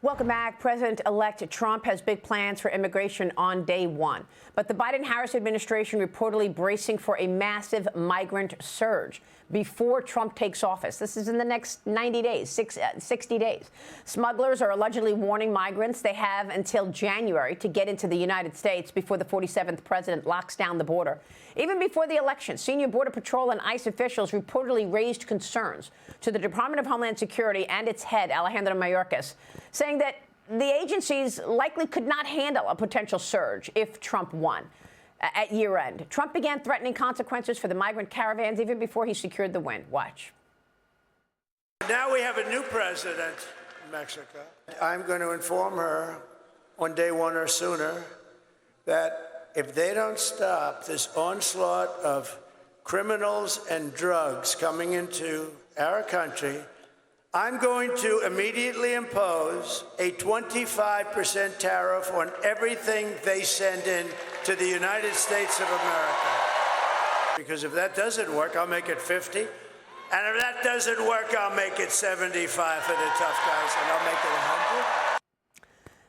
Welcome back. President-elect Trump has big plans for immigration on day one. But the Biden-Harris administration reportedly bracing for a massive migrant surge before Trump takes office. This is in the next 90 days, 60 days. Smugglers are allegedly warning migrants they have until January to get into the United States before the 47th president locks down the border. Even before the election, senior Border Patrol and ICE officials reportedly raised concerns to the Department of Homeland Security and its head, Alejandro Mayorkas, saying that the agencies likely could not handle a potential surge if Trump won at year end. Trump began threatening consequences for the migrant caravans even before he secured the win. Watch. Now we have a new president in Mexico. I'm going to inform her on day one or sooner that if they don't stop this onslaught of criminals and drugs coming into our country, I'm going to immediately impose a 25% tariff on everything they send in to the United States of America. Because if that doesn't work, I'll make it 50. And if that doesn't work, I'll make it 75 for the tough guys, and I'll make it 100.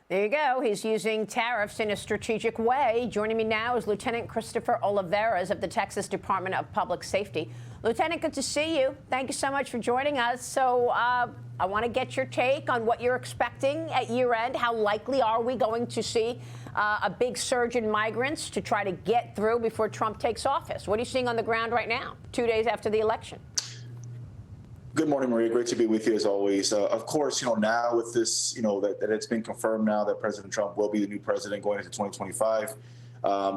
There you go. He's using tariffs in a strategic way. Joining me now is Lieutenant Christopher Olivarez of the Texas Department of Public Safety. Lieutenant, good to see you. Thank you so much for joining us. So I want to get your take on what you're expecting at year end. How likely are we going to see a big surge in migrants to try to get through before Trump takes office? What are you seeing on the ground right now, 2 days after the election? Good morning, Maria. Great to be with you as always. Of course, now with this, that it's been confirmed now that President Trump will be the new president going into 2025.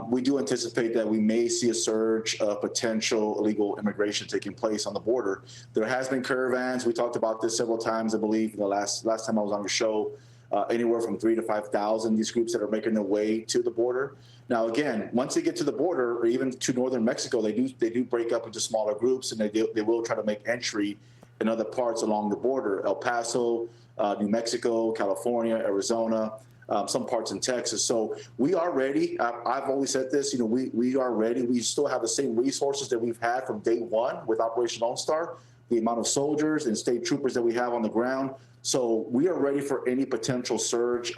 We do anticipate that we may see a surge of potential illegal immigration taking place on the border. There has been caravans. We talked about this several times, I believe, the last time I was on your show, anywhere from 3,000 to 5,000, these groups that are making their way to the border. Now, again, once they get to the border or even to northern Mexico, they do break up into smaller groups, and they will try to make entry in other parts along the border, El Paso, New Mexico, California, Arizona, some parts in Texas. So we are ready. I've always said this, we are ready. We still have the same resources that we've had from day one with Operation Lone Star, the amount of soldiers and state troopers that we have on the ground. So we are ready for any potential surge.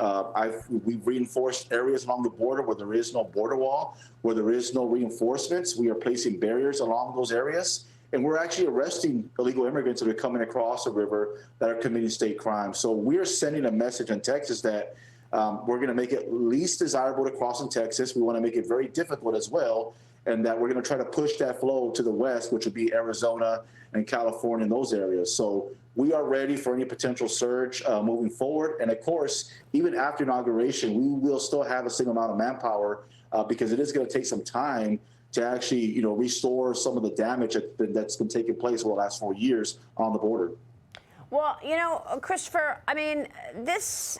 We've reinforced areas along the border where there is no border wall, where there is no reinforcements. We are placing barriers along those areas. And we're actually arresting illegal immigrants that are coming across the river that are committing state crimes. So we're sending a message in Texas that we're going to make it least desirable to cross in Texas. We want to make it very difficult as well, and that we're going to try to push that flow to the west, which would be Arizona and California and those areas. So we are ready for any potential surge moving forward. And of course, even after inauguration, we will still have a single amount of manpower because it is going to take some time to actually, restore some of the damage that's been taking place over the last 4 years on the border. Well, Christopher, this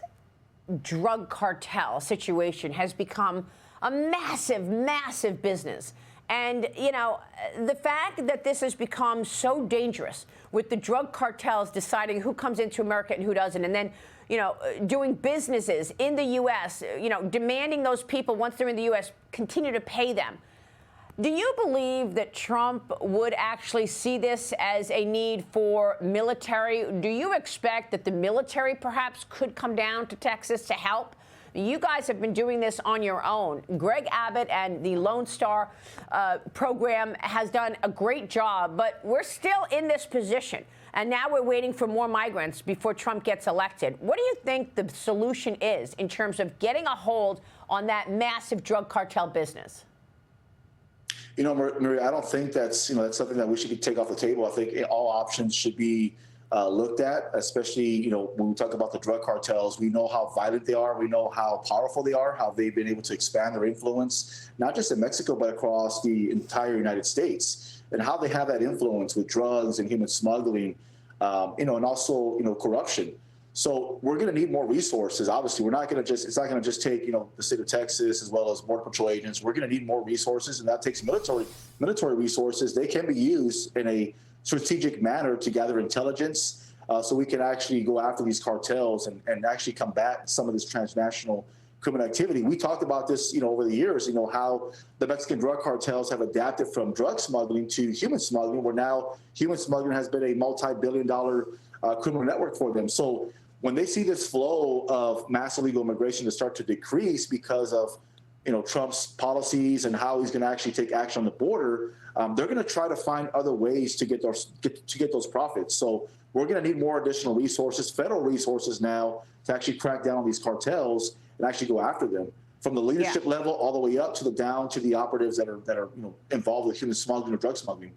drug cartel situation has become a massive, massive business. And, the fact that this has become so dangerous with the drug cartels deciding who comes into America and who doesn't, and then, doing businesses in the U.S., demanding those people, once they're in the U.S., continue to pay them. Do you believe that Trump would actually see this as a need for military? Do you expect that the military perhaps could come down to Texas to help? You guys have been doing this on your own. Greg Abbott and the Lone Star program has done a great job, but we're still in this position. And now we're waiting for more migrants before Trump gets elected. What do you think the solution is in terms of getting a hold on that massive drug cartel business? Maria, I don't think that's something that we should take off the table. I think all options should be looked at, especially, when we talk about the drug cartels. We know how violent they are. We know how powerful they are, how they've been able to expand their influence, not just in Mexico, but across the entire United States, and how they have that influence with drugs and human smuggling, and also, corruption. So we're going to need more resources. Obviously, it's not going to just take, the state of Texas as well as Border Patrol agents. We're going to need more resources, and that takes military resources. They can be used in a strategic manner to gather intelligence so we can actually go after these cartels and actually combat some of this transnational criminal activity. We talked about this, over the years, how the Mexican drug cartels have adapted from drug smuggling to human smuggling, where now human smuggling has been a multi-billion-dollar criminal network for them. So when they see this flow of mass illegal immigration to start to decrease because of Trump's policies and how he's going to actually take action on the border, they're going to try to find other ways to get those profits. So we're going to need more additional resources, federal resources now, to actually crack down on these cartels and actually go after them, from the leadership level all the way up to the operatives that are involved with human smuggling or drug smuggling.